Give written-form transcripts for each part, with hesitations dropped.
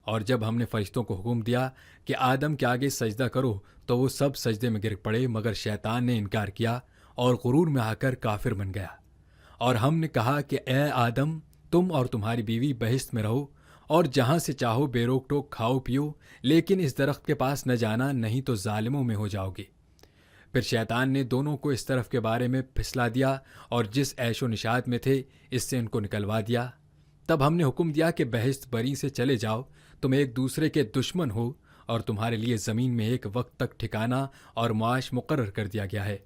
اور جب ہم نے فرشتوں کو حکم دیا کہ آدم کے آگے سجدہ کرو تو وہ سب سجدے میں گر پڑے، مگر شیطان نے انکار کیا اور غرور میں آ کر کافر بن گیا۔ اور ہم نے کہا کہ اے آدم، تم اور تمہاری بیوی بہشت میں رہو اور جہاں سے چاہو بے روک ٹوک کھاؤ پیو، لیکن اس درخت کے پاس نہ جانا، نہیں تو ظالموں میں ہو جاؤ گے۔ پھر شیطان نے دونوں کو اس طرف کے بارے میں پھسلا دیا اور جس عیش و نشاط میں تھے اس سے ان کو نکلوا دیا۔ تب ہم نے حکم دیا کہ بہشت بری سے چلے جاؤ، تم ایک دوسرے کے دشمن ہو اور تمہارے لیے زمین میں ایک وقت تک ٹھکانہ اور معاش مقرر کر دیا گیا ہے۔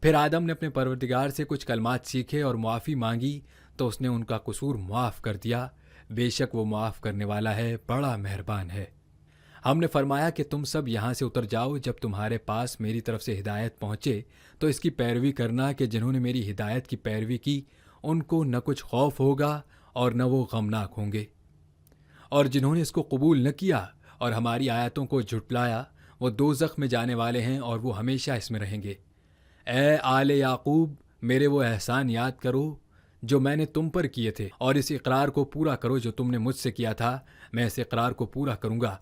پھر آدم نے اپنے پروردگار سے کچھ کلمات سیکھے اور معافی مانگی تو اس نے ان کا قصور معاف کر دیا، بے شک وہ معاف کرنے والا ہے، بڑا مہربان ہے۔ ہم نے فرمایا کہ تم سب یہاں سے اتر جاؤ، جب تمہارے پاس میری طرف سے ہدایت پہنچے تو اس کی پیروی کرنا کہ جنہوں نے میری ہدایت کی پیروی کی ان کو نہ کچھ خوف ہوگا اور نہ وہ غمناک ہوں گے، اور جنہوں نے اس کو قبول نہ کیا اور ہماری آیتوں کو جھٹلایا وہ دوزخ میں جانے والے ہیں اور وہ ہمیشہ اس میں رہیں گے۔ اے آل یعقوب، میرے وہ احسان یاد کرو جو میں نے تم پر کیے تھے، اور اس اقرار کو پورا کرو جو تم نے مجھ سے کیا تھا، میں اس اقرار کو پورا کروں گا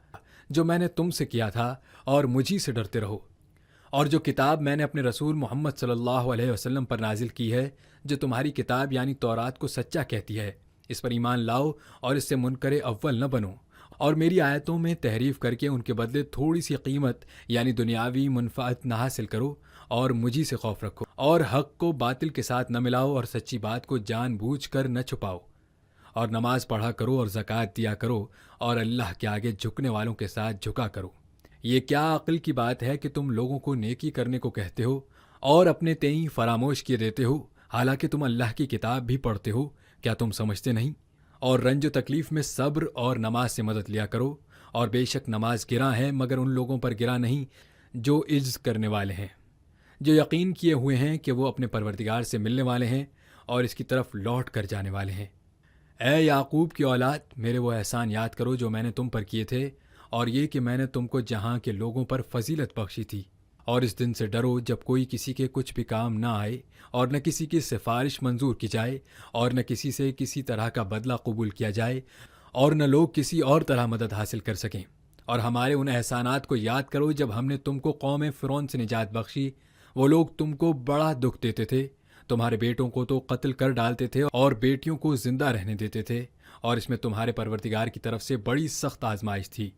جو میں نے تم سے کیا تھا، اور مجھی سے ڈرتے رہو۔ اور جو کتاب میں نے اپنے رسول محمد صلی اللہ علیہ وسلم پر نازل کی ہے، جو تمہاری کتاب یعنی تورات کو سچا کہتی ہے، اس پر ایمان لاؤ اور اس سے منکر اول نہ بنو، اور میری آیتوں میں تحریف کر کے ان کے بدلے تھوڑی سی قیمت یعنی دنیاوی منفعت نہ حاصل کرو، اور مجھی سے خوف رکھو، اور حق کو باطل کے ساتھ نہ ملاؤ اور سچی بات کو جان بوجھ کر نہ چھپاؤ، اور نماز پڑھا کرو اور زکوٰۃ دیا کرو، اور اللہ کے آگے جھکنے والوں کے ساتھ جھکا کرو۔ یہ کیا عقل کی بات ہے کہ تم لوگوں کو نیکی کرنے کو کہتے ہو اور اپنے تئیں فراموش کیے دیتے ہو، حالانکہ تم اللہ کی کتاب بھی پڑھتے ہو، کیا تم سمجھتے نہیں؟ اور رنج و تکلیف میں صبر اور نماز سے مدد لیا کرو، اور بے شک نماز گراں ہے مگر ان لوگوں پر گراں نہیں جو عجز کرنے والے ہیں، جو یقین کیے ہوئے ہیں کہ وہ اپنے پروردگار سے ملنے والے ہیں اور اس کی طرف لوٹ کر جانے والے ہیں۔ اے یعقوب کی اولاد، میرے وہ احسان یاد کرو جو میں نے تم پر کیے تھے، اور یہ کہ میں نے تم کو جہاں کے لوگوں پر فضیلت بخشی تھی۔ اور اس دن سے ڈرو جب کوئی کسی کے کچھ بھی کام نہ آئے، اور نہ کسی کی سفارش منظور کی جائے، اور نہ کسی سے کسی طرح کا بدلہ قبول کیا جائے، اور نہ لوگ کسی اور طرح مدد حاصل کر سکیں۔ اور ہمارے ان احسانات کو یاد کرو جب ہم نے تم کو قوم فرعون سے نجات بخشی، وہ لوگ تم کو بڑا دکھ دیتے تھے، تمہارے بیٹوں کو تو قتل کر ڈالتے تھے اور بیٹیوں کو زندہ رہنے دیتے تھے، اور اس میں تمہارے پروردگار کی طرف سے بڑی سخت آزمائش تھی۔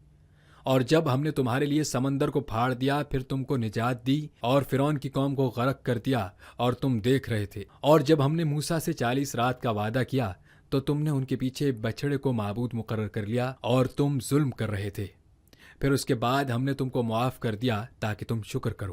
اور جب ہم نے تمہارے لیے سمندر کو پھاڑ دیا، پھر تم کو نجات دی اور فرعون کی قوم کو غرق کر دیا اور تم دیکھ رہے تھے۔ اور جب ہم نے موسیٰ سے 40 رات کا وعدہ کیا تو تم نے ان کے پیچھے بچھڑے کو معبود مقرر کر لیا اور تم ظلم کر رہے تھے، پھر اس کے بعد ہم نے تم کو معاف کر دیا تاکہ تم شکر کرو۔